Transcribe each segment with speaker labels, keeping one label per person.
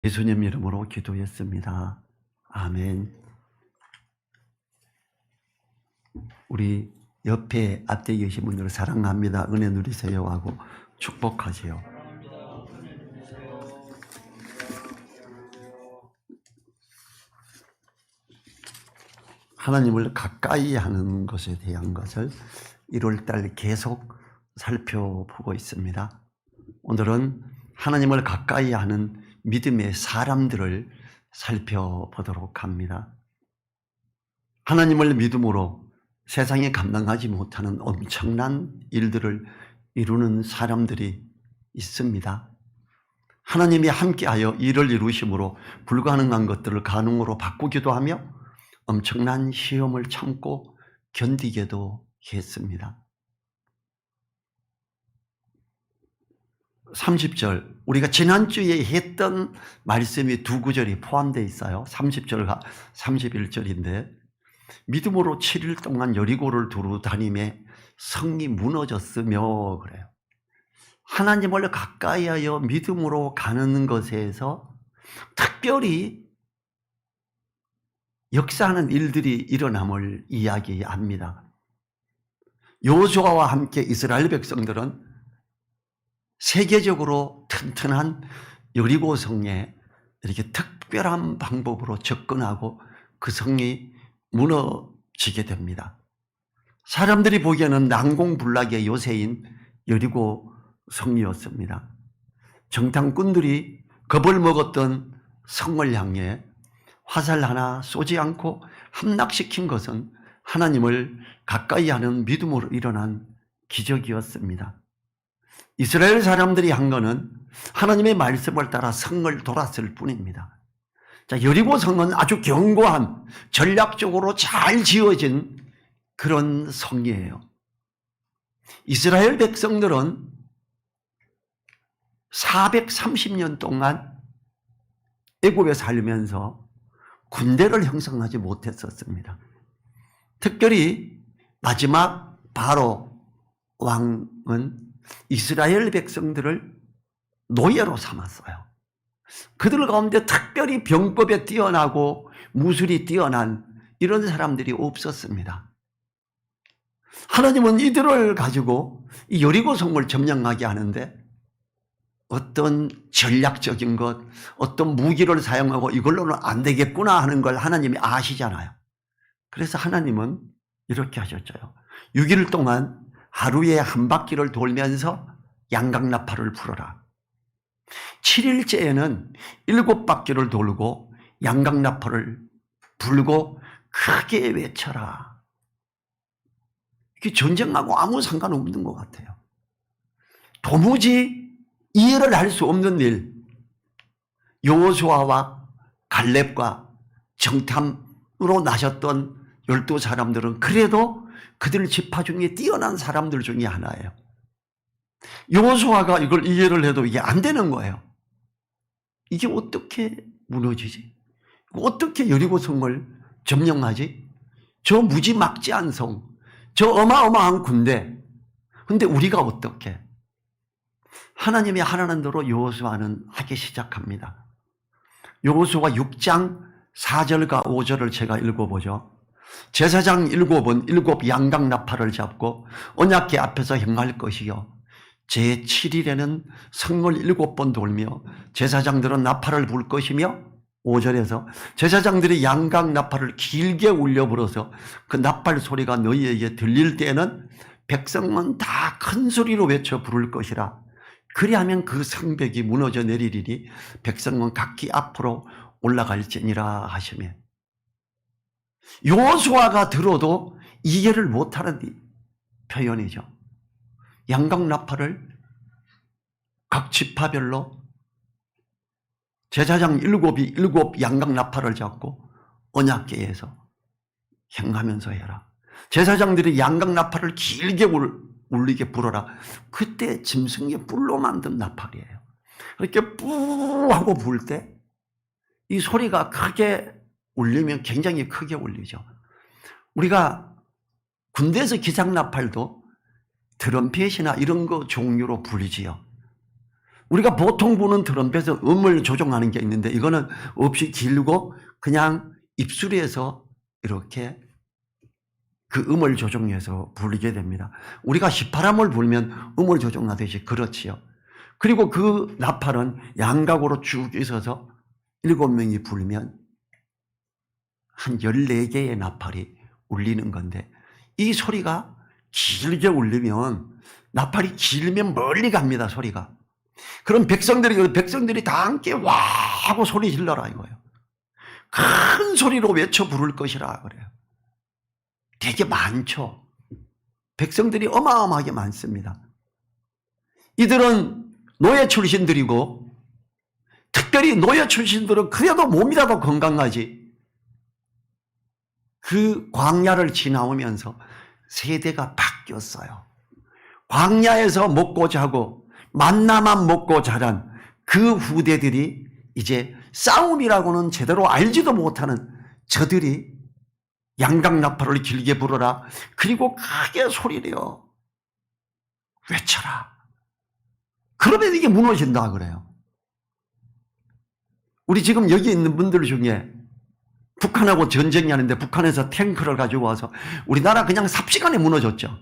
Speaker 1: 예수님 이름으로 기도했습니다. 아멘. 우리 옆에 앞에 계신 분들을 사랑합니다. 은혜 누리세요 하고 축복하세요. 하나님을 가까이 하는 것에 대한 것을 1월달 계속 살펴보고 있습니다. 오늘은 하나님을 가까이 하는 믿음의 사람들을 살펴보도록 합니다. 하나님을 믿음으로 세상에 감당하지 못하는 엄청난 일들을 이루는 사람들이 있습니다. 하나님이 함께하여 일을 이루심으로 불가능한 것들을 가능으로 바꾸기도 하며 엄청난 시험을 참고 견디게도 했습니다. 30절, 우리가 지난주에 했던 말씀이 두 구절이 포함되어 있어요. 30절과 31절인데 믿음으로 7일 동안 여리고를 두루 다니며 성이 무너졌으며 그래요. 하나님을 가까이 하여 믿음으로 가는 것에서 특별히 역사하는 일들이 일어남을 이야기합니다. 여호수아와 함께 이스라엘 백성들은 세계적으로 튼튼한 여리고 성에 이렇게 특별한 방법으로 접근하고 그 성이 무너지게 됩니다. 사람들이 보기에는 난공불락의 요새인 여리고 성이었습니다. 정탐꾼들이 겁을 먹었던 성을 향해 화살 하나 쏘지 않고 함락시킨 것은 하나님을 가까이 하는 믿음으로 일어난 기적이었습니다. 이스라엘 사람들이 한 것은 하나님의 말씀을 따라 성을 돌았을 뿐입니다. 자, 여리고 성은 아주 견고한 전략적으로 잘 지어진 그런 성이에요. 이스라엘 백성들은 430년 동안 애굽에 살면서 군대를 형성하지 못했었습니다. 특별히 마지막 바로 왕은 이스라엘 백성들을 노예로 삼았어요. 그들 가운데 특별히 병법에 뛰어나고 무술이 뛰어난 이런 사람들이 없었습니다. 하나님은 이들을 가지고 이 여리고 성을 점령하게 하는데 어떤 전략적인 것, 어떤 무기를 사용하고 이걸로는 안 되겠구나 하는 걸 하나님이 아시잖아요. 그래서 하나님은 이렇게 하셨죠. 6일 동안 하루에 한 바퀴를 돌면서 양강나팔을 불어라. 7일째에는 7바퀴를 돌고 양강나팔을 불고 크게 외쳐라. 이게 전쟁하고 아무 상관없는 것 같아요. 도무지 이해를 할 수 없는 일, 여호수아와 갈렙과 정탐으로 나셨던 12사람들은 그래도 그들 지파 중에 뛰어난 사람들 중에 하나예요. 여호수아가 이걸 이해를 해도 이게 안 되는 거예요. 이게 어떻게 무너지지? 어떻게 여리고 성을 점령하지? 저 무지막지한 성, 저 어마어마한 군대. 근데 우리가 어떻게? 하나님이 하라는 대로 여호수아는 하기 시작합니다. 여호수아 6장 4절과 5절을 제가 읽어보죠. 제사장 7은 7 양강나팔을 잡고 언약궤 앞에서 행할 것이요 제7일에는 성을 7번 돌며 제사장들은 나팔을 불 것이며 5절에서 제사장들이 양강나팔을 길게 울려 불어서 그 나팔 소리가 너희에게 들릴 때에는 백성은 다 큰 소리로 외쳐 부를 것이라. 그리하면 그 성벽이 무너져 내리리니 백성은 각기 앞으로 올라갈지니라 하시며, 여호수아가 들어도 이해를 못하는 표현이죠. 양강나팔을 각 지파별로 제사장 7이 7 양강나팔을 잡고 언약궤에서 행하면서 해라. 제사장들이 양강나팔을 길게 울리게 불어라. 그때 짐승의 뿔로 만든 나팔이에요. 이렇게 뿌 하고 불 때 이 소리가 크게 울리면 굉장히 크게 울리죠. 우리가 군대에서 기상나팔도 트럼펫이나 이런 거 종류로 불리지요. 우리가 보통 부는 트럼펫은 음을 조정하는 게 있는데 이거는 없이 길고 그냥 입술에서 이렇게 그 음을 조정해서 부르게 됩니다. 우리가 시파람을 불면 음을 조정하듯이 그렇지요. 그리고 그 나팔은 양각으로 쭉 있어서 7명이 불면 한 14개의 나팔이 울리는 건데 이 소리가 길게 울리면 나팔이 길면 멀리 갑니다. 소리가. 그럼 백성들이 다 함께 와 하고 소리 질러라 이거예요. 큰 소리로 외쳐 부를 것이라 그래요. 되게 많죠. 백성들이 어마어마하게 많습니다. 이들은 노예 출신들이고 특별히 노예 출신들은 그래도 몸이라도 건강하지. 그 광야를 지나오면서 세대가 바뀌었어요. 광야에서 먹고 자고 만나만 먹고 자란 그 후대들이 이제 싸움이라고는 제대로 알지도 못하는 저들이 양각나팔을 길게 불어라. 그리고 크게 소리내어 외쳐라. 그러면 이게 무너진다 그래요. 우리 지금 여기 있는 분들 중에 북한하고 전쟁이 하는데 북한에서 탱크를 가지고 와서 우리나라 그냥 삽시간에 무너졌죠.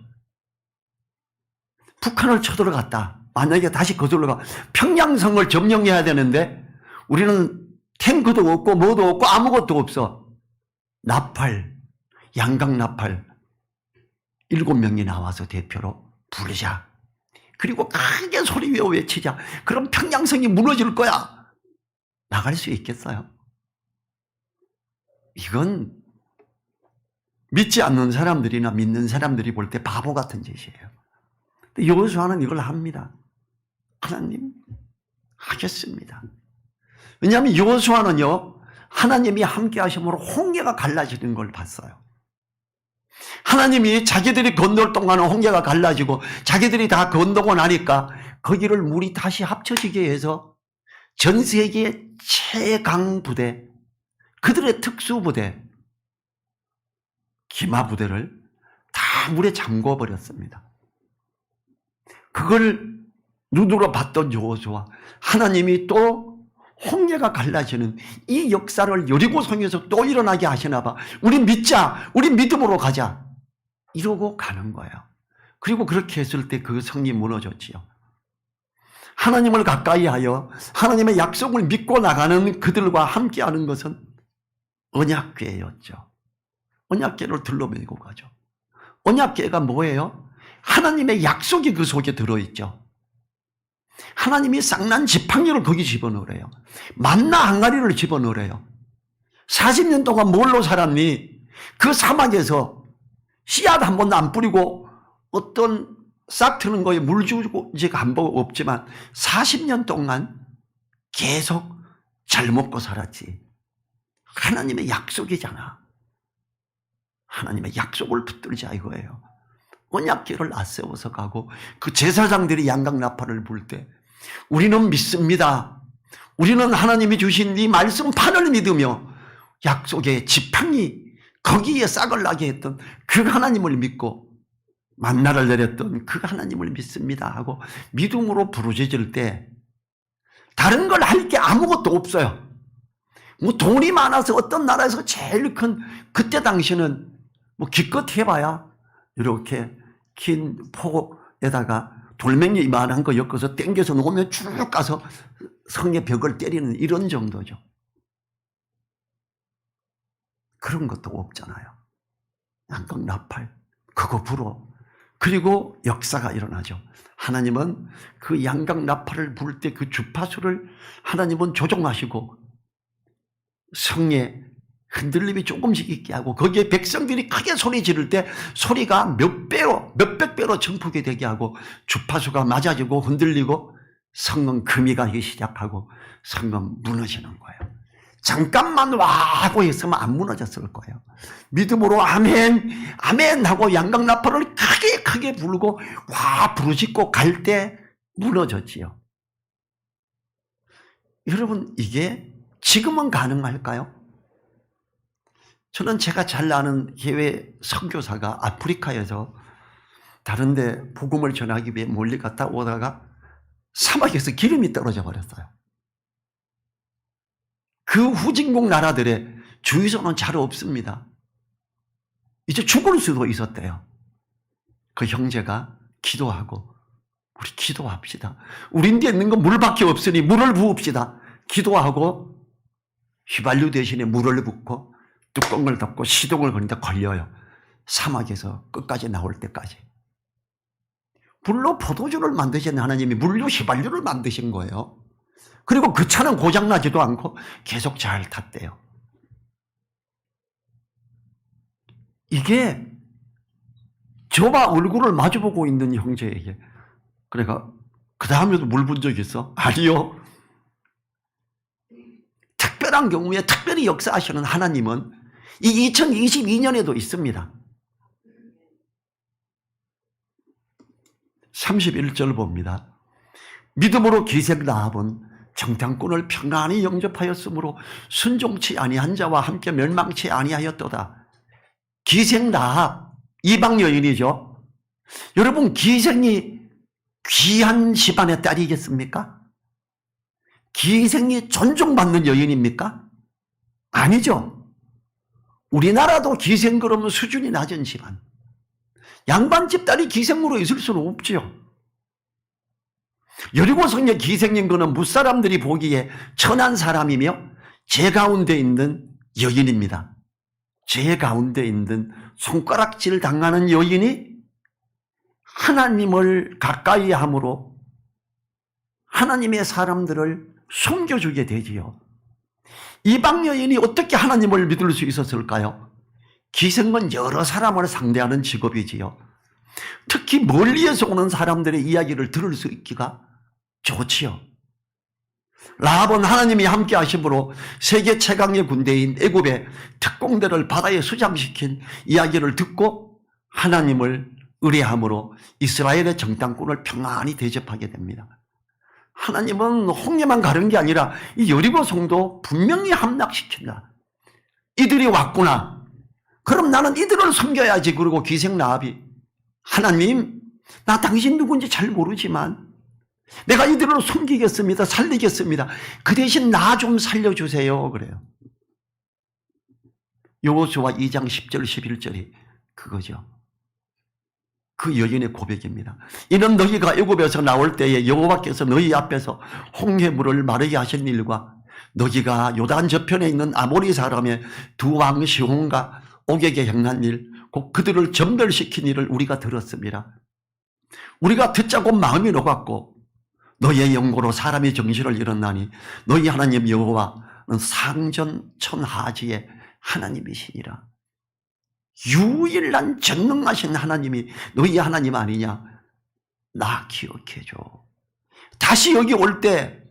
Speaker 1: 북한을 쳐들어갔다. 만약에 다시 거슬러 가 평양성을 점령해야 되는데 우리는 탱크도 없고 뭐도 없고 아무것도 없어. 나팔, 양각나팔 7명이 나와서 대표로 부르자. 그리고 크게 소리 외워 외치자. 그럼 평양성이 무너질 거야. 나갈 수 있겠어요? 이건 믿지 않는 사람들이나 믿는 사람들이 볼 때 바보 같은 짓이에요. 여호수아는 이걸 합니다. 하나님 하겠습니다. 왜냐하면 여호수아는요 하나님이 함께 하심으로 홍해가 갈라지는 걸 봤어요. 하나님이 자기들이 건널 동안은 홍해가 갈라지고 자기들이 다 건너고 나니까 거기를 물이 다시 합쳐지게 해서 전 세계 최강 부대, 그들의 특수부대, 기마부대를 다 물에 잠궈버렸습니다. 그걸 눈으로 봤던 여호수아, 하나님이 또 홍해가 갈라지는 이 역사를 여리고성에서 또 일어나게 하시나 봐. 우리 믿자. 우리 믿음으로 가자. 이러고 가는 거예요. 그리고 그렇게 했을 때 그 성이 무너졌지요. 하나님을 가까이 하여 하나님의 약속을 믿고 나가는 그들과 함께하는 것은 언약궤였죠. 언약궤를 둘러매고 가죠. 언약궤가 뭐예요? 하나님의 약속이 그 속에 들어있죠. 하나님이 쌍난 지팡이를 거기 집어넣으래요. 만나 항아리를 집어넣으래요. 40년 동안 뭘로 살았니? 그 사막에서 씨앗 한 번도 안 뿌리고 어떤 싹 트는 거에 물 주고 이제 한 번 없지만 40년 동안 계속 잘 먹고 살았지. 하나님의 약속이잖아. 하나님의 약속을 붙들자 이거예요. 언약궤를 앞세워서 가고 그 제사장들이 양각나팔을 불 때 우리는 믿습니다. 우리는 하나님이 주신 이 말씀판을 믿으며 약속의 지팡이 거기에 싹을 나게 했던 그 하나님을 믿고 만나를 내렸던 그 하나님을 믿습니다 하고 믿음으로 부르짖을 때 다른 걸 할 게 아무것도 없어요. 뭐 돈이 많아서 어떤 나라에서 제일 큰 그때 당시는 뭐 기껏 해봐야 이렇게 긴 폭에다가 돌멩이 이만한 거 엮어서 당겨서 놓으면 쭉 가서 성의 벽을 때리는 이런 정도죠. 그런 것도 없잖아요. 양각나팔 그거 불어. 그리고 역사가 일어나죠. 하나님은 그 양각나팔을 불 때 그 주파수를 하나님은 조종하시고 성에 흔들림이 조금씩 있게 하고 거기에 백성들이 크게 소리 지를 때 소리가 몇백 배로 증폭이 되게 하고 주파수가 맞아지고 흔들리고 성은 금이 가기 시작하고 성은 무너지는 거예요. 잠깐만 와 하고 했으면 안 무너졌을 거예요. 믿음으로 아멘 아멘 하고 양각나팔을 크게 불고 와 부르짖고 갈 때 무너졌지요. 여러분 이게 지금은 가능할까요? 저는 제가 잘 아는 해외 선교사가 아프리카에서 다른 데 복음을 전하기 위해 멀리 갔다 오다가 사막에서 기름이 떨어져 버렸어요. 그 후진국 나라들의 주유소는 잘 없습니다. 이제 죽을 수도 있었대요. 그 형제가 기도하고, 우리 기도합시다. 우린데 있는 건 물밖에 없으니 물을 부읍시다. 기도하고 휘발유 대신에 물을 붓고 뚜껑을 덮고 시동을 거는데 걸려요. 사막에서 끝까지 나올 때까지. 불로 포도주를 만드신 하나님이 물로 휘발유를 만드신 거예요. 그리고 그 차는 고장나지도 않고 계속 잘 탔대요. 이게 저와 얼굴을 마주보고 있는 형제에게, 그러니까 그 다음에도 물 본 적 있어? 아니요. 특별한 경우에 특별히 역사하시는 하나님은 이 2022년에도 있습니다. 31절 봅니다. 믿음으로 기생 라합은 정탐꾼을 평안히 영접하였으므로 순종치 아니한 자와 함께 멸망치 아니하였도다. 기생 라합, 이방 여인이죠. 여러분, 기생이 귀한 집안의 딸이겠습니까? 기생이 존중받는 여인입니까? 아니죠. 우리나라도 기생 그러면 수준이 낮은 집안. 양반 집딸이 기생으로 있을 수는 없죠. 여리고성에 기생인 거는 무사람들이 보기에 천한 사람이며 제 가운데 있는 여인입니다. 제 가운데 있는 손가락질 당하는 여인이 하나님을 가까이 함으로 하나님의 사람들을 숨겨주게 되지요. 이방 여인이 어떻게 하나님을 믿을 수 있었을까요? 기생은 여러 사람을 상대하는 직업이지요. 특히 멀리에서 오는 사람들의 이야기를 들을 수 있기가 좋지요. 라합은 하나님이 함께 하심으로 세계 최강의 군대인 애굽의 특공대를 바다에 수장시킨 이야기를 듣고 하나님을 의뢰함으로 이스라엘의 정탐꾼을 평안히 대접하게 됩니다. 하나님은 홍해만 가른 게 아니라 이 여리고 성도 분명히 함락시킨다. 이들이 왔구나. 그럼 나는 이들을 섬겨야지. 그리고 기생 라합이, 하나님, 나 당신 누군지 잘 모르지만 내가 이들을 섬기겠습니다. 살리겠습니다. 그 대신 나 좀 살려주세요. 그래요. 여호수아 2장 10절 11절이 그거죠. 그 여인의 고백입니다. 이는 너희가 애굽에서 나올 때에 여호와께서 너희 앞에서 홍해물을 마르게 하신 일과 너희가 요단 저편에 있는 아모리 사람의 두 왕 시혼과 옥에게 행한 일, 곧 그들을 전멸시킨 일을 우리가 들었습니다. 우리가 듣자고 마음이 녹았고 너희의 영고로 사람이 정신을 잃었나니 너희 하나님 여호와는 상전천하지의 하나님이시니라. 유일한 전능하신 하나님이 너희 하나님 아니냐? 나 기억해줘. 다시 여기 올 때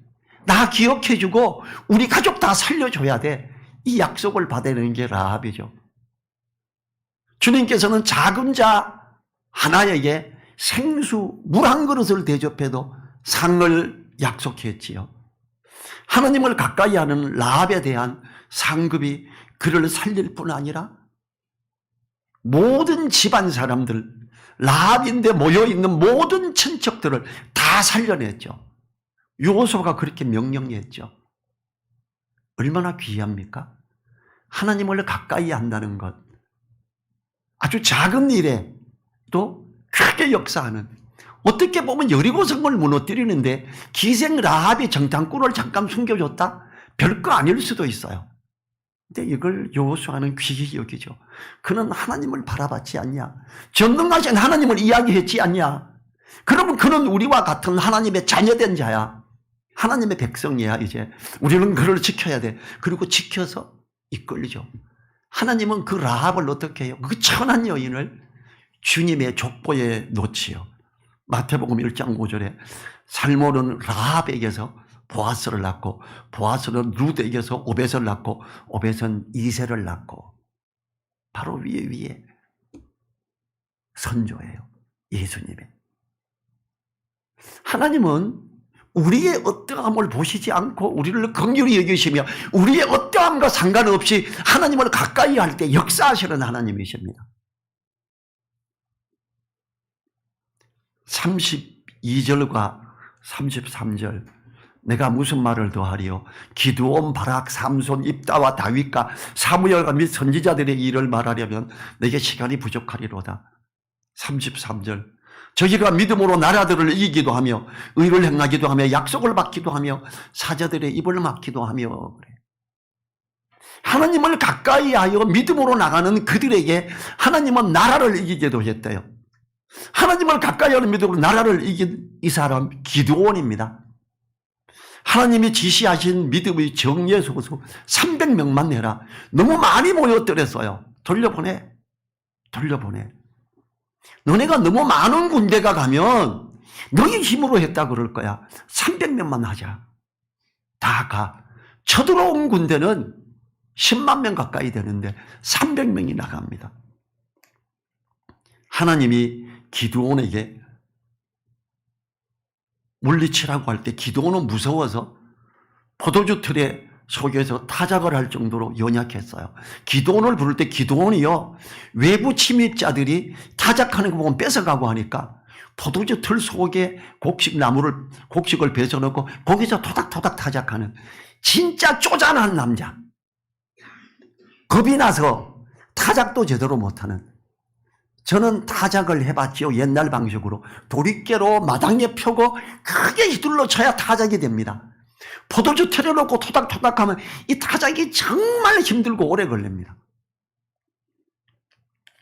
Speaker 1: 나 기억해주고 우리 가족 다 살려줘야 돼. 이 약속을 받아내는 게 라합이죠. 주님께서는 작은 자 하나에게 생수 물 한 그릇을 대접해도 상을 약속했지요. 하나님을 가까이 하는 라합에 대한 상급이 그를 살릴 뿐 아니라 모든 집안 사람들, 라합인데 모여있는 모든 친척들을 다 살려냈죠. 여호수아가 그렇게 명령했죠. 얼마나 귀합니까? 하나님을 가까이 한다는 것. 아주 작은 일에 또 크게 역사하는, 어떻게 보면 여리고성을 무너뜨리는데 기생 라합이 정탐꾼을 잠깐 숨겨줬다? 별거 아닐 수도 있어요. 근데 이걸 여호수아는 귀히 여기죠. 그는 하나님을 바라봤지 않냐? 전능하신 하나님을 이야기했지 않냐? 그러면 그는 우리와 같은 하나님의 자녀된 자야. 하나님의 백성이야. 이제 우리는 그를 지켜야 돼. 그리고 지켜서 이끌리죠. 하나님은 그 라합을 어떻게 해요? 그 천한 여인을 주님의 족보에 놓지요. 마태복음 1장 5절에 살몬은 라합에게서 보아스를 낳고 보아스는 룻에게서 오벳을 낳고 오벳은 이새를 낳고, 바로 위에 선조예요. 예수님의. 하나님은 우리의 어떠함을 보시지 않고 우리를 긍휼히 여기시며 우리의 어떠함과 상관없이 하나님을 가까이 할 때 역사하시는 하나님이십니다. 32절과 33절 내가 무슨 말을 더하리요 기드온 바락 삼손 입다와 다윗과 사무엘과 및 선지자들의 일을 말하려면 내게 시간이 부족하리로다. 33절 저희가 믿음으로 나라들을 이기기도 하며 의를 행하기도 하며 약속을 받기도 하며 사자들의 입을 막기도 하며 그래. 하나님을 가까이 하여 믿음으로 나가는 그들에게 하나님은 나라를 이기게도 했대요. 하나님을 가까이 하는 믿음으로 나라를 이긴 이 사람 기드온입니다. 하나님이 지시하신 믿음의 정예 소수 300명만 내라. 너무 많이 모였더랬어요. 돌려보내. 너네가 너무 많은 군대가 가면 너희 힘으로 했다 그럴 거야. 300명만 하자. 다 가. 쳐들어온 군대는 10만 명 가까이 되는데 300명이 나갑니다. 하나님이 기드온에게 물리치라고 할 때 기드온은 무서워서 포도주 틀에 속에서 타작을 할 정도로 연약했어요. 기드온을 부를 때 기드온이요 외부 침입자들이 타작하는 거 보면 뺏어가고 하니까 포도주 틀 속에 곡식을 배서넣고 거기서 토닥토닥 타작하는 진짜 쪼잔한 남자. 겁이 나서 타작도 제대로 못하는. 저는 타작을 해봤지요. 옛날 방식으로. 도리깨로 마당에 펴고 크게 휘둘러 쳐야 타작이 됩니다. 포도주 틀어놓고 토닥토닥 하면 이 타작이 정말 힘들고 오래 걸립니다.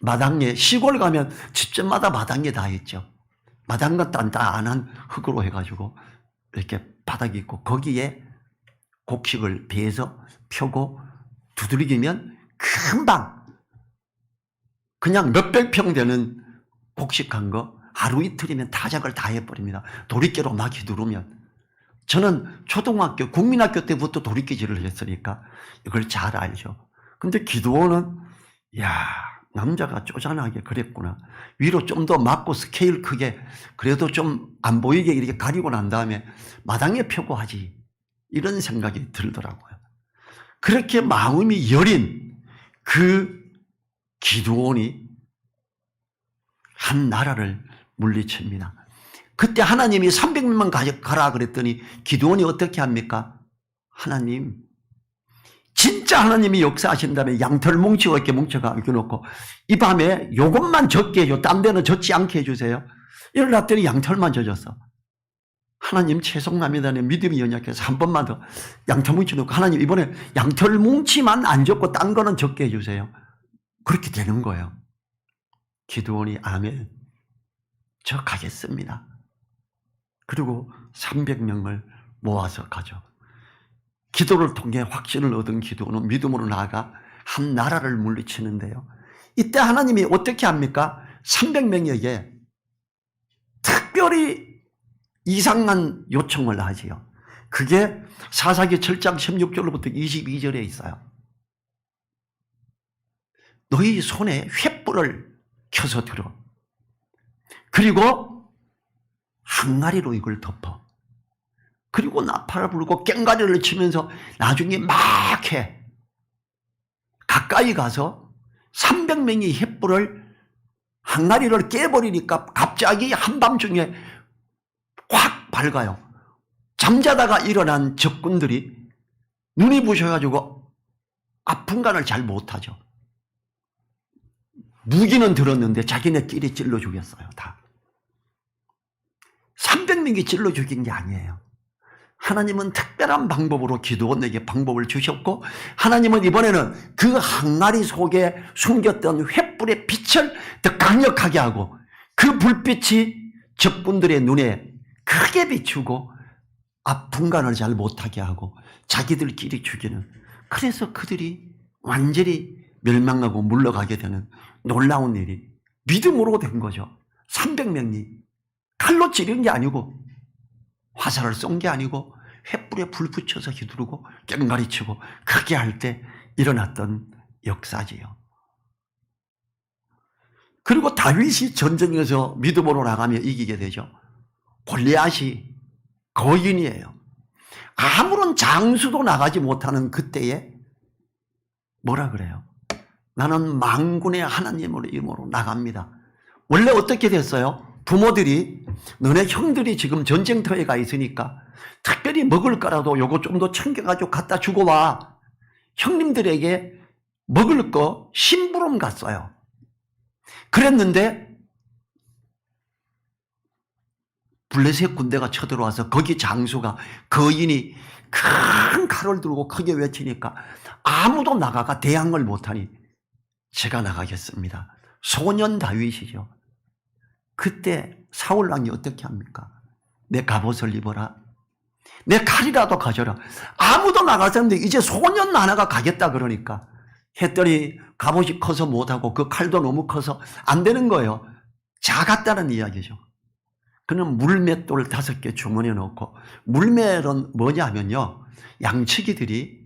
Speaker 1: 마당에, 시골 가면 집집마다 마당에 다 있죠. 마당과 단단한 흙으로 해가지고 이렇게 바닥이 있고 거기에 곡식을 배서 펴고 두드리기면 금방 그냥 몇백 평 되는 곡식한 거 하루 이틀이면 타작을 다 해버립니다. 도리깨로 막 휘두르면. 저는 초등학교, 국민학교 때부터 도리깨질을 했으니까 이걸 잘 알죠. 근데 기드온은 야 남자가 쪼잔하게 그랬구나. 위로 좀 더 맞고 스케일 크게 그래도 좀 안 보이게 이렇게 가리고 난 다음에 마당에 펴고 하지. 이런 생각이 들더라고요. 그렇게 마음이 여린 그 기드온이 한 나라를 물리칩니다. 그때 하나님이 300명만 가라 그랬더니 기드온이 어떻게 합니까? 하나님, 진짜 하나님이 역사하신다면 양털 뭉치고 이렇게 뭉쳐놓고 이 밤에 요것만 젖게 해줘. 딴 데는 젖지 않게 해주세요. 일어났더니 양털만 젖었어. 하나님 채송합니다. 내 믿음이 연약해서 한 번만 더 양털 뭉쳐놓고 하나님 이번에 양털 뭉치만 안 젖고 딴 거는 젖게 해주세요. 그렇게 되는 거예요. 기드온이 아멘. 저 가겠습니다. 그리고 300명을 모아서 가죠. 기도를 통해 확신을 얻은 기드온은 믿음으로 나아가 한 나라를 물리치는데요. 이때 하나님이 어떻게 합니까? 300명에게 특별히 이상한 요청을 하지요. 그게 사사기 7장 16절로부터 22절에 있어요. 너희 손에 횃불을 켜서 들어. 그리고 항아리로 이걸 덮어. 그리고 나팔을 불고 꽹과리를 치면서 나중에 막 해. 가까이 가서 300명이 횃불을 항아리를 깨버리니까 갑자기 한밤중에 확 밝아요. 잠자다가 일어난 적군들이 눈이 부셔가지고 아픈간을 잘 못하죠. 무기는 들었는데 자기네끼리 찔러 죽였어요. 다. 300명이 찔러 죽인 게 아니에요. 하나님은 특별한 방법으로 기드온에게 방법을 주셨고 하나님은 이번에는 그 항아리 속에 숨겼던 횃불의 빛을 더 강력하게 하고 그 불빛이 적군들의 눈에 크게 비추고 아픈간을 잘 못하게 하고 자기들끼리 죽이는, 그래서 그들이 완전히 멸망하고 물러가게 되는 놀라운 일이 믿음으로 된 거죠. 300명이 칼로 찌른 게 아니고 화살을 쏜 게 아니고 횃불에 불 붙여서 휘두르고 꽹과리 치고 크게 할 때 일어났던 역사지요. 그리고 다윗이 전쟁에서 믿음으로 나가며 이기게 되죠. 골리앗이 거인이에요. 아무런 장수도 나가지 못하는 그때에 뭐라 그래요? 나는 만군의 하나님의 이름으로 나갑니다. 원래 어떻게 됐어요? 부모들이 너네 형들이 지금 전쟁터에 가 있으니까 특별히 먹을 거라도 요거 좀 더 챙겨가지고 갖다 주고 와. 형님들에게 먹을 거 심부름 갔어요. 그랬는데 블레셋 군대가 쳐들어와서 거기 장수가 거인이 큰 칼을 들고 크게 외치니까 아무도 나가가 대항을 못하니 제가 나가겠습니다. 소년 다윗이죠. 그때 사울 왕이 어떻게 합니까? 내 갑옷을 입어라. 내 칼이라도 가져라. 아무도 나가셨는데 이제 소년 하나가 가겠다 그러니까 했더니 갑옷이 커서 못하고 그 칼도 너무 커서 안 되는 거예요. 작았다는 이야기죠. 그는 물맷돌 5개 주머니에 넣고, 물맷은 뭐냐면요, 양치기들이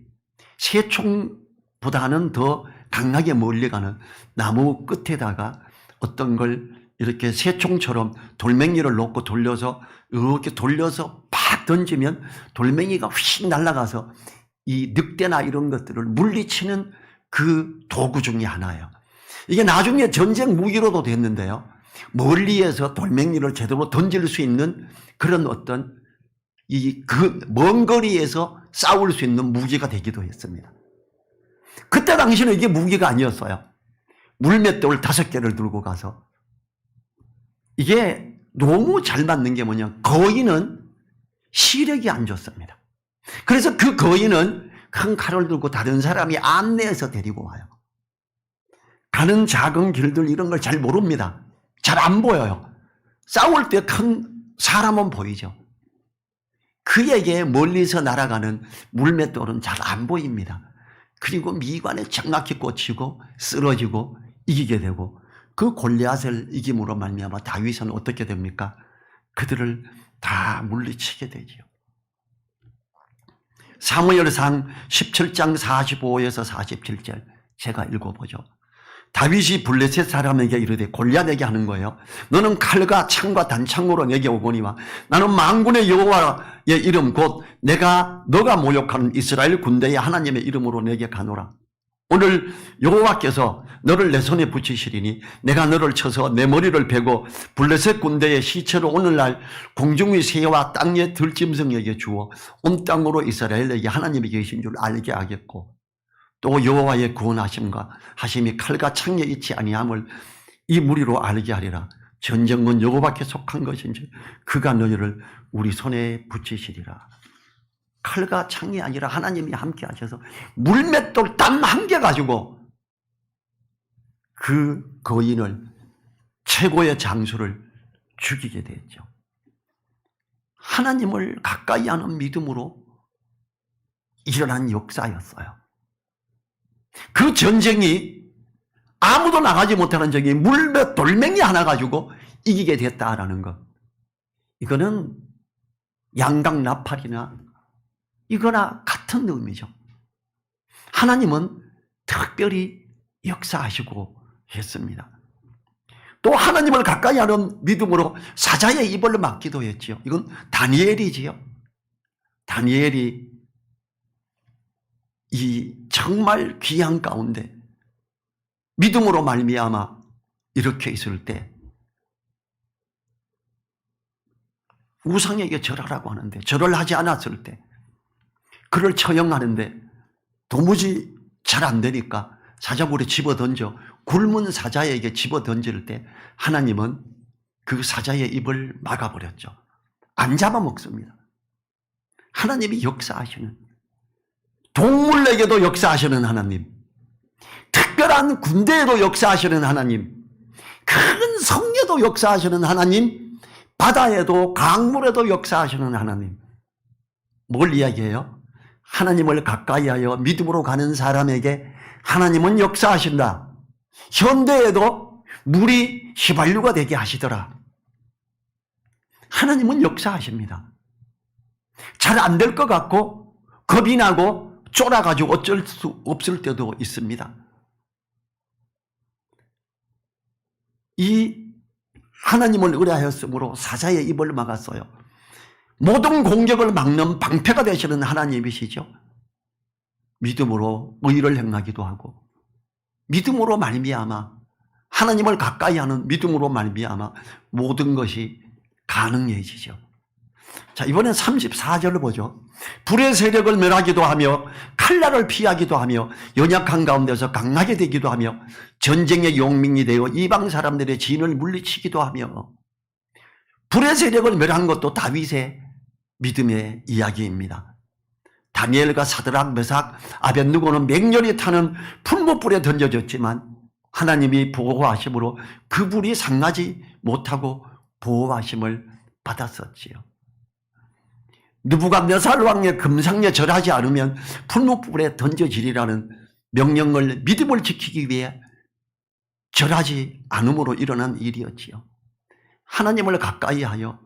Speaker 1: 새총보다는 더 강하게 멀리가는 나무 끝에다가 어떤 걸 이렇게 새총처럼 돌멩이를 놓고 돌려서 이렇게 돌려서 팍 던지면 돌멩이가 휙 날아가서 이 늑대나 이런 것들을 물리치는 그 도구 중에 하나예요. 이게 나중에 전쟁 무기로도 됐는데요, 멀리에서 돌멩이를 제대로 던질 수 있는 그런 어떤 먼 거리에서 싸울 수 있는 무기가 되기도 했습니다. 그때 당시는 이게 무기가 아니었어요. 물맷돌 5개를 들고 가서. 이게 너무 잘 맞는 게 뭐냐, 거인은 시력이 안 좋습니다. 그래서 그 거인은 큰 칼을 들고 다른 사람이 안내해서 데리고 와요. 가는 작은 길들 이런 걸 잘 모릅니다. 잘 안 보여요. 싸울 때 큰 사람은 보이죠. 그에게 멀리서 날아가는 물맷돌은 잘 안 보입니다. 그리고 미관에 정확히 꽂히고 쓰러지고 이기게 되고, 그 골리앗을 이김으로 말미암아 다윗은 어떻게 됩니까? 그들을 다 물리치게 되지요. 사무엘상 17장 45에서 47절 제가 읽어보죠. 다윗이 블레셋 사람에게 이르되, 골리앗에게 하는 거예요. 너는 칼과 창과 단창으로 내게 오거니와 나는 만군의 여호와의 이름 곧 너가 모욕하는 이스라엘 군대의 하나님의 이름으로 내게 가노라. 오늘 여호와께서 너를 내 손에 붙이시리니 내가 너를 쳐서 내 머리를 베고 블레셋 군대의 시체를 오늘날 공중의 새와 땅의 들짐승에게 주어 온 땅으로 이스라엘에게 하나님이 계신 줄 알게 하겠고, 또 여호와의 구원하심과 하심이 칼과 창에 있지 아니함을 이 무리로 알게 하리라. 전쟁은 여호와께 속한 것인지 그가 너희를 우리 손에 붙이시리라. 칼과 창이 아니라 하나님이 함께 하셔서 물맷돌 땀 한 개 가지고 그 거인을, 최고의 장수를 죽이게 됐죠. 하나님을 가까이 하는 믿음으로 일어난 역사였어요. 그 전쟁이 아무도 나가지 못하는 적이 물맷 돌멩이 하나 가지고 이기게 됐다라는 것. 이거는 양강 나팔이나 이거나 같은 의미죠. 하나님은 특별히 역사하시고 했습니다. 또 하나님을 가까이 하는 믿음으로 사자의 입을 막기도 했지요. 이건 다니엘이지요. 다니엘이 이 정말 귀한 가운데 믿음으로 말미암아 이렇게 있을 때 우상에게 절하라고 하는데 절을 하지 않았을 때, 그를 처형하는데 도무지 잘 안 되니까 사자굴에 집어던져 굶은 사자에게 집어던질 때 하나님은 그 사자의 입을 막아버렸죠. 안 잡아먹습니다. 하나님이 역사하시는, 동물에게도 역사하시는 하나님, 특별한 군대에도 역사하시는 하나님, 큰 성녀도 역사하시는 하나님, 바다에도 강물에도 역사하시는 하나님. 뭘 이야기해요? 하나님을 가까이하여 믿음으로 가는 사람에게 하나님은 역사하신다. 현대에도 물이 휘발유가 되게 하시더라. 하나님은 역사하십니다. 잘 안 될 것 같고 겁이 나고 쫄아가지고 어쩔 수 없을 때도 있습니다. 이 하나님을 의뢰하였으므로 사자의 입을 막았어요. 모든 공격을 막는 방패가 되시는 하나님이시죠. 믿음으로 의를 행하기도 하고 믿음으로 말미암아 하나님을 가까이 하는 믿음으로 말미암아 모든 것이 가능해지죠. 자, 이번엔 34절을 보죠. 불의 세력을 멸하기도 하며 칼날을 피하기도 하며 연약한 가운데서 강하게 되기도 하며 전쟁의 용민이 되어 이방 사람들의 진을 물리치기도 하며. 불의 세력을 멸한 것도 다윗의 믿음의 이야기입니다. 다니엘과 사드락, 메삭, 아벳느고는 맹렬히 타는 풀무불에 던져졌지만 하나님이 보호하심으로 그 불이 상하지 못하고 보호하심을 받았었지요. 느부갓네살 왕의 금상에 절하지 않으면 풀무불에 던져지리라는 명령을, 믿음을 지키기 위해 절하지 않음으로 일어난 일이었지요. 하나님을 가까이 하여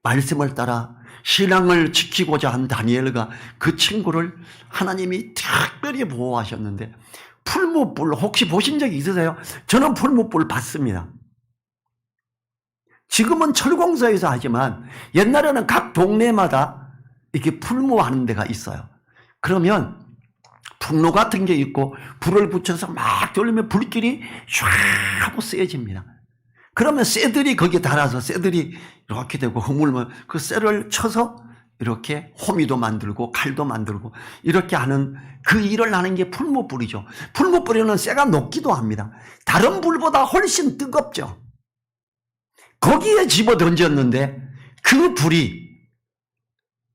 Speaker 1: 말씀을 따라 신앙을 지키고자 한 다니엘과 그 친구를 하나님이 특별히 보호하셨는데, 풀무불 혹시 보신 적이 있으세요? 저는 풀무불 봤습니다. 지금은 철공소에서 하지만 옛날에는 각 동네마다 이렇게 풀무하는 데가 있어요. 그러면 풍로 같은 게 있고 불을 붙여서 막 돌리면 불길이 쫙 하고 세집니다. 그러면 쇠들이 거기에 달아서 쇠들이 이렇게 되고 허물면 그 쇠를 쳐서 이렇게 호미도 만들고 칼도 만들고 이렇게 하는 그 일을 하는 게 풀무불이죠. 풀무불에는 쇠가 녹기도 합니다. 다른 불보다 훨씬 뜨겁죠. 거기에 집어 던졌는데 그 불이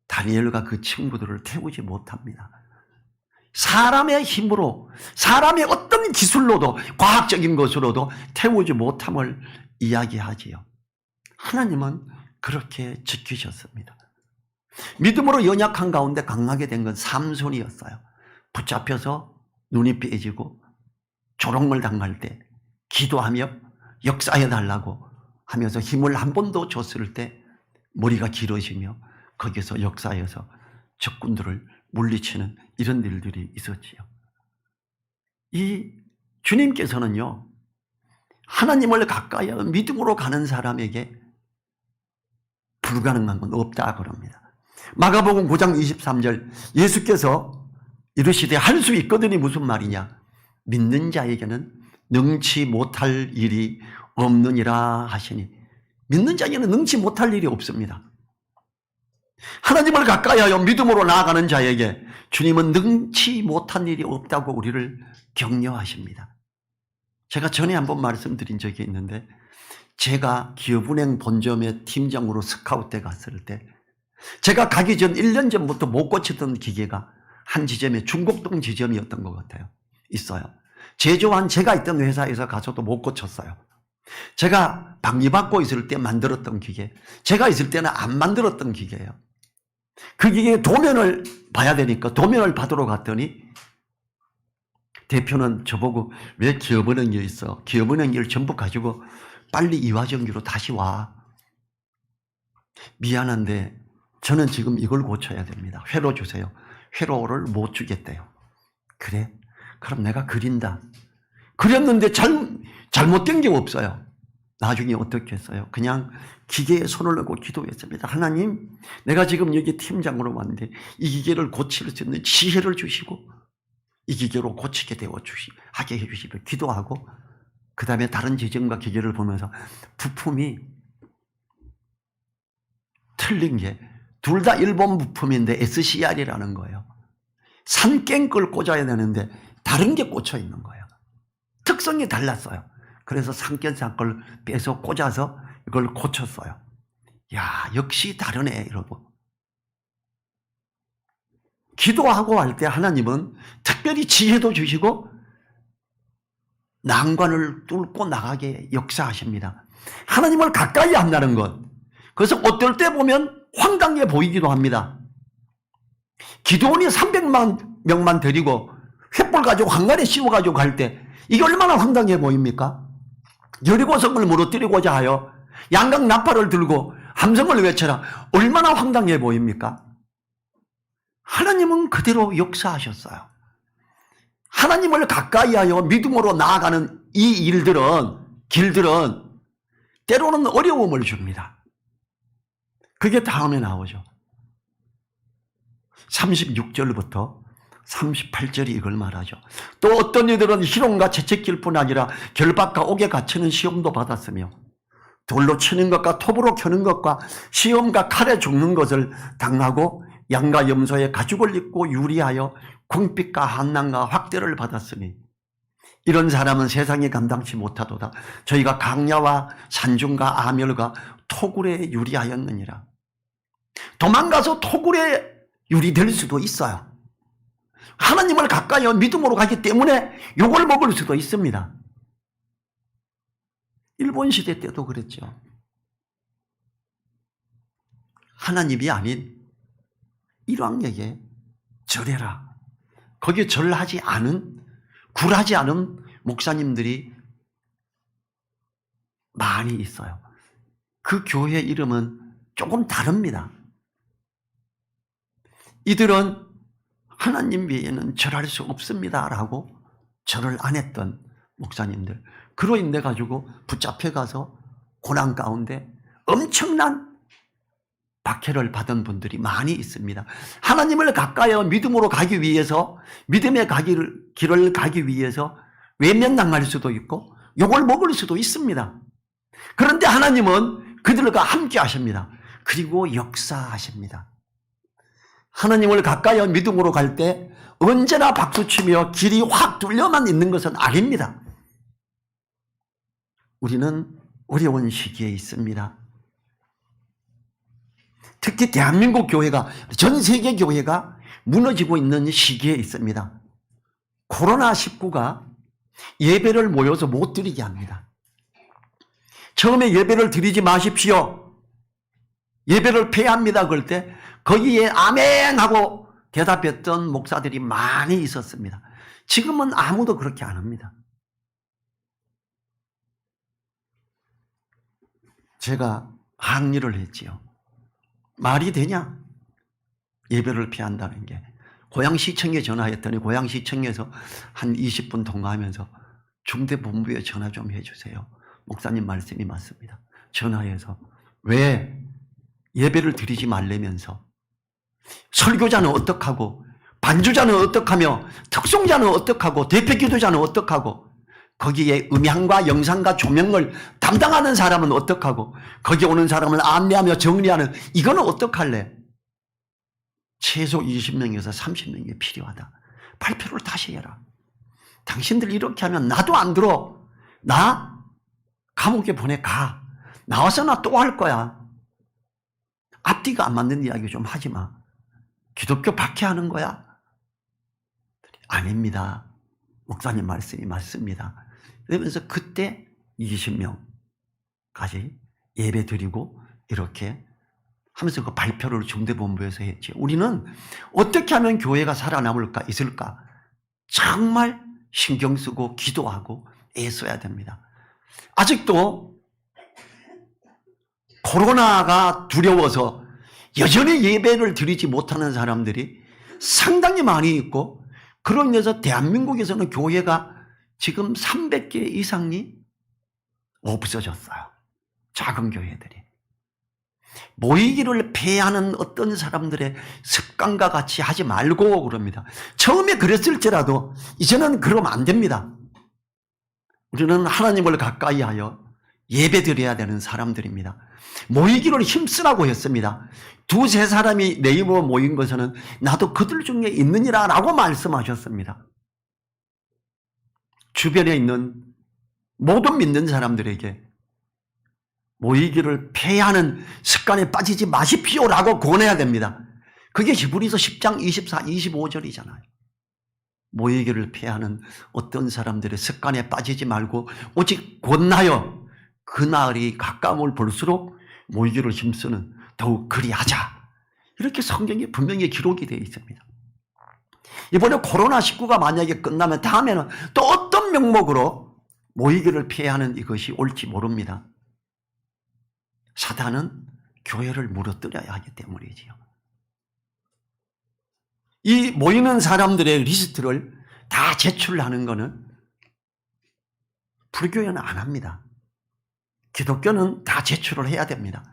Speaker 1: 다니엘과 그 친구들을 태우지 못합니다. 사람의 힘으로, 사람의 어떤 기술로도, 과학적인 것으로도 태우지 못함을 이야기하지요. 하나님은 그렇게 지키셨습니다. 믿음으로 연약한 가운데 강하게 된 건 삼손이었어요. 붙잡혀서 눈이 빼지고 조롱을 당할 때 기도하며 역사해 달라고 하면서 힘을 한 번 더 줬을 때 머리가 길어지며 거기서 역사해서 적군들을 물리치는 이런 일들이 있었지요. 이 주님께서는요, 하나님을 가까이 하는 믿음으로 가는 사람에게 불가능한 건 없다 그럽니다. 마가복음 9장 23절, 예수께서 이르시되 할 수 있거든이 무슨 말이냐? 믿는 자에게는 능치 못할 일이 없느니라 하시니, 믿는 자에게는 능치 못할 일이 없습니다. 하나님을 가까이 하여 믿음으로 나아가는 자에게 주님은 능치 못한 일이 없다고 우리를 격려하십니다. 제가 전에 한번 말씀드린 적이 있는데, 제가 기업은행 본점의 팀장으로 스카우트에 갔을 때 제가 가기 전 1년 전부터 못 고치던 기계가 한 지점에 중곡동 지점이었던 것 같아요. 있어요. 제조한 제가 있던 회사에서 가서도 못 고쳤어요. 제가 방위받고 있을 때 만들었던 기계, 제가 있을 때는 안 만들었던 기계예요. 그 기계의 도면을 봐야 되니까 도면을 받으러 갔더니 대표는 저보고 왜 기업은행에 있어? 기업은행 일 전부 가지고 빨리 이화전기로 다시 와. 미안한데 저는 지금 이걸 고쳐야 됩니다. 회로 주세요. 회로를 못 주겠대요. 그래? 그럼 내가 그린다. 그렸는데 잘못된 게 없어요. 나중에 어떻게 했어요? 그냥 기계에 손을 넣고 기도했습니다. 하나님, 내가 지금 여기 팀장으로 왔는데 이 기계를 고칠 수 있는 지혜를 주시고 이 기계로 고치게 하게 해주시고 기도하고, 그 다음에 다른 지점과 기계를 보면서 부품이 틀린 게 둘 다 일본 부품인데 SCR이라는 거예요. 산깽걸 꽂아야 되는데 다른 게 꽂혀 있는 거예요. 특성이 달랐어요. 그래서 산깽 걸 빼서 꽂아서 이걸 고쳤어요. 야, 역시 다르네 이러고. 기도하고 할 때 하나님은 특별히 지혜도 주시고 난관을 뚫고 나가게 역사하십니다. 하나님을 가까이 한다는 것. 그래서 어떨 때 보면 황당해 보이기도 합니다. 기드온이 300만 명만 데리고 횃불 가지고 한간에 씌워가지고 갈 때 이게 얼마나 황당해 보입니까? 여리고성을 무너뜨리고자 하여 양각 나팔을 들고 함성을 외쳐라. 얼마나 황당해 보입니까? 하나님은 그대로 역사하셨어요. 하나님을 가까이 하여 믿음으로 나아가는 이 길들은 때로는 어려움을 줍니다. 그게 다음에 나오죠. 36절부터 38절이 이걸 말하죠. 또 어떤 이들은 희롱과 채찍질 뿐 아니라 결박과 옥에 갇히는 시험도 받았으며 돌로 치는 것과 톱으로 켜는 것과 시험과 칼에 죽는 것을 당하고 양과 염소의 가죽을 입고 유리하여 궁핍과 한난과 확대를 받았으니 이런 사람은 세상에 감당치 못하도다. 저희가 강야와 산중과 아멸과 토굴에 유리하였느니라. 도망가서 토굴에 유리될 수도 있어요. 하나님을 가까이 믿음으로 가기 때문에 욕을 먹을 수도 있습니다. 일본 시대 때도 그랬죠. 하나님이 아닌 일왕에게 절해라. 거기에 절하지 않은, 굴하지 않은 목사님들이 많이 있어요. 그 교회 이름은 조금 다릅니다. 이들은 하나님 외에는 절할 수 없습니다 라고 절을 안 했던 목사님들, 그로 인해 가지고 붙잡혀 가서 고난 가운데 엄청난 박해를 받은 분들이 많이 있습니다. 하나님을 가까이 믿음으로 가기 위해서, 믿음의 길을 가기 위해서 외면당할 수도 있고 욕을 먹을 수도 있습니다. 그런데 하나님은 그들과 함께 하십니다. 그리고 역사하십니다. 하나님을 가까이 믿음으로 갈 때 언제나 박수치며 길이 확 뚫려만 있는 것은 아닙니다. 우리는 어려운 시기에 있습니다. 특히 대한민국 교회가, 전 세계 교회가 무너지고 있는 시기에 있습니다. 코로나19가 예배를 모여서 못 드리게 합니다. 처음에 예배를 드리지 마십시오. 예배를 폐합니다. 그럴 때 거기에 아멘 하고 대답했던 목사들이 많이 있었습니다. 지금은 아무도 그렇게 안 합니다. 제가 항의를 했지요. 말이 되냐? 예배를 피한다는 게. 고양시청에 전화했더니 고양시청에서 한 20분 통화하면서 중대본부에 전화 좀 해주세요. 목사님 말씀이 맞습니다. 전화해서 왜 예배를 드리지 말라면서, 설교자는 어떡하고, 반주자는 어떡하며, 특송자는 어떡하고, 대표기도자는 어떡하고, 거기에 음향과 영상과 조명을 담당하는 사람은 어떡하고, 거기 오는 사람을 안내하며 정리하는, 이거는 어떡할래? 최소 20명에서 30명이 필요하다. 발표를 다시 해라. 당신들 이렇게 하면 나도 안 들어. 나 감옥에 보내가. 나와서 나 또 할 거야. 앞뒤가 안 맞는 이야기 좀 하지 마. 기독교 박해하는 거야? 아닙니다. 목사님 말씀이 맞습니다. 그러면서 그때 20명까지 예배 드리고 이렇게 하면서 그 발표를 중대본부에서 했죠. 우리는 어떻게 하면 교회가 살아남을까, 있을까? 정말 신경 쓰고 기도하고 애써야 됩니다. 아직도 코로나가 두려워서 여전히 예배를 드리지 못하는 사람들이 상당히 많이 있고, 그로 인해서 대한민국에서는 교회가 지금 300개 이상이 없어졌어요. 작은 교회들이. 모이기를 폐하는 어떤 사람들의 습관과 같이 하지 말고 그럽니다. 처음에 그랬을지라도 이제는 그러면 안 됩니다. 우리는 하나님을 가까이 하여 예배 드려야 되는 사람들입니다. 모이기를 힘쓰라고 했습니다. 두세 사람이 내 입으로 모인 것은 나도 그들 중에 있느니라 라고 말씀하셨습니다. 주변에 있는 모든 믿는 사람들에게 모이기를 폐하는 습관에 빠지지 마십시오라고 권해야 됩니다. 그게 히브리서 10장 24, 25절이잖아요. 모이기를 폐하는 어떤 사람들의 습관에 빠지지 말고 오직 권하여 그날이 가까움을 볼수록 모이기를 힘쓰는, 더욱 그리하자. 이렇게 성경에 분명히 기록이 되어 있습니다. 이번에 코로나19가 만약에 끝나면 다음에는 또 어떤 명목으로 모이기를 피하는 이것이 올지 모릅니다. 사단은 교회를 무너뜨려야 하기 때문이지요. 이 모이는 사람들의 리스트를 다 제출하는 것은 불교회는 안 합니다. 기독교는 다 제출을 해야 됩니다.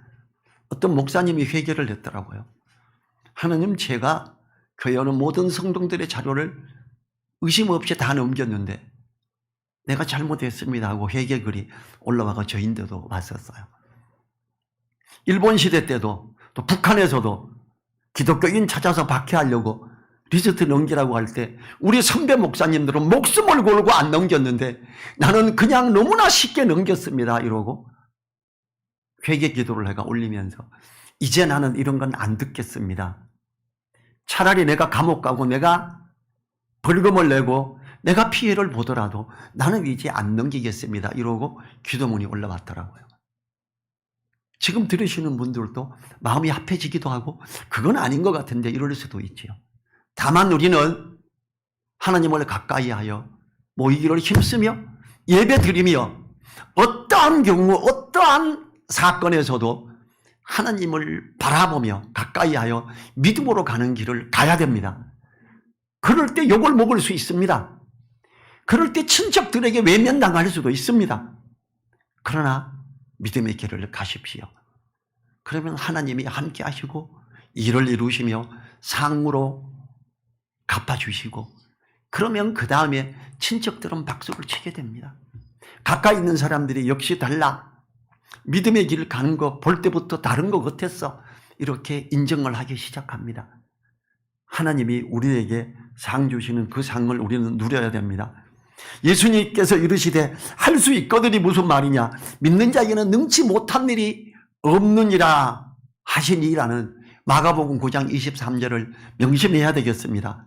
Speaker 1: 어떤 목사님이 회개를 했더라고요. 하나님, 제가 교회 오는 모든 성도들의 자료를 의심 없이 다 넘겼는데 내가 잘못했습니다 하고 회개글이 올라와가 저인데도 왔었어요. 일본 시대 때도 또 북한에서도 기독교인 찾아서 박해하려고 리스트 넘기라고 할 때 우리 선배 목사님들은 목숨을 걸고 안 넘겼는데 나는 그냥 너무나 쉽게 넘겼습니다 이러고 회개 기도를 내가 올리면서 이제 나는 이런 건 안 듣겠습니다. 차라리 내가 감옥 가고 내가 벌금을 내고 내가 피해를 보더라도 나는 이제 안 넘기겠습니다 이러고 기도문이 올라왔더라고요. 지금 들으시는 분들도 마음이 합해지기도 하고 그건 아닌 것 같은데 이럴 수도 있지요. 다만 우리는 하나님을 가까이 하여 모이기를 힘쓰며 예배드리며 어떠한 경우 어떠한 사건에서도 하나님을 바라보며 가까이 하여 믿음으로 가는 길을 가야 됩니다. 그럴 때 욕을 먹을 수 있습니다. 그럴 때 친척들에게 외면당할 수도 있습니다. 그러나 믿음의 길을 가십시오. 그러면 하나님이 함께 하시고 일을 이루시며 상으로 갚아주시고 그러면 그 다음에 친척들은 박수를 치게 됩니다. 가까이 있는 사람들이 역시 달라. 믿음의 길 가는 거 볼 때부터 다른 것 같았어. 이렇게 인정을 하기 시작합니다. 하나님이 우리에게 상 주시는 그 상을 우리는 누려야 됩니다. 예수님께서 이르시되 할 수 있거든이 무슨 말이냐. 믿는 자에게는 능치 못한 일이 없느니라 하시니라는 마가복음 9장 23절을 명심해야 되겠습니다.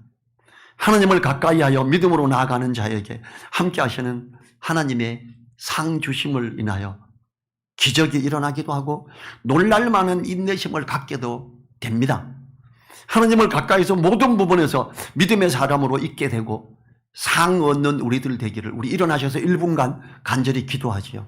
Speaker 1: 하나님을 가까이 하여 믿음으로 나아가는 자에게 함께 하시는 하나님의 상 주심을 인하여 기적이 일어나기도 하고 놀랄만한 인내심을 갖게도 됩니다. 하나님을 가까이서 모든 부분에서 믿음의 사람으로 있게 되고 상 얻는 우리들 되기를 우리 일어나셔서 1분간 간절히 기도하지요.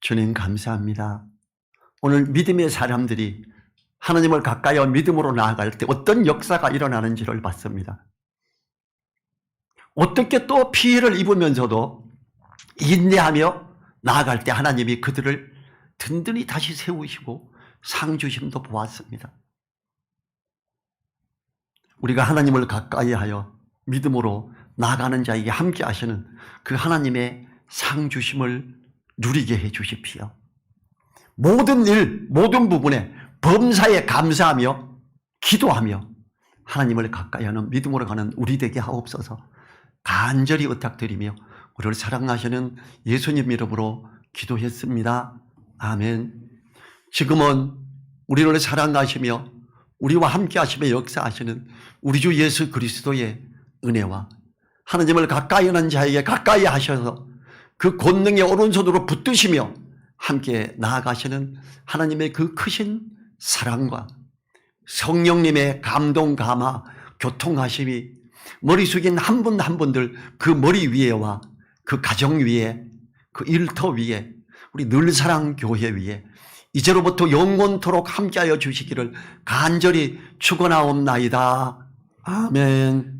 Speaker 1: 주님 감사합니다. 오늘 믿음의 사람들이 하나님을 가까이 하여 믿음으로 나아갈 때 어떤 역사가 일어나는지를 봤습니다. 어떻게 또 피해를 입으면서도 인내하며 나아갈 때 하나님이 그들을 든든히 다시 세우시고 상 주심도 보았습니다. 우리가 하나님을 가까이 하여 믿음으로 나아가는 자에게 함께 하시는 그 하나님의 상 주심을 누리게 해 주십시오. 모든 일, 모든 부분에 범사에 감사하며 기도하며 하나님을 가까이 하는 믿음으로 가는 우리 되게 하옵소서. 간절히 부탁드리며 우리를 사랑하시는 예수님 이름으로 기도했습니다. 아멘. 지금은 우리를 사랑하시며 우리와 함께 하시며 역사하시는 우리 주 예수 그리스도의 은혜와 하나님을 가까이 하는 자에게 가까이 하셔서 그 권능의 오른손으로 붙드시며 함께 나아가시는 하나님의 그 크신 사랑과 성령님의 감동, 감화, 교통하심이 머리 숙인 한 분 한 분들 그 머리 위에와 그 가정 위에 그 일터 위에 우리 늘사랑교회 위에 이제로부터 영원토록 함께하여 주시기를 간절히 축원하옵나이다. 아멘.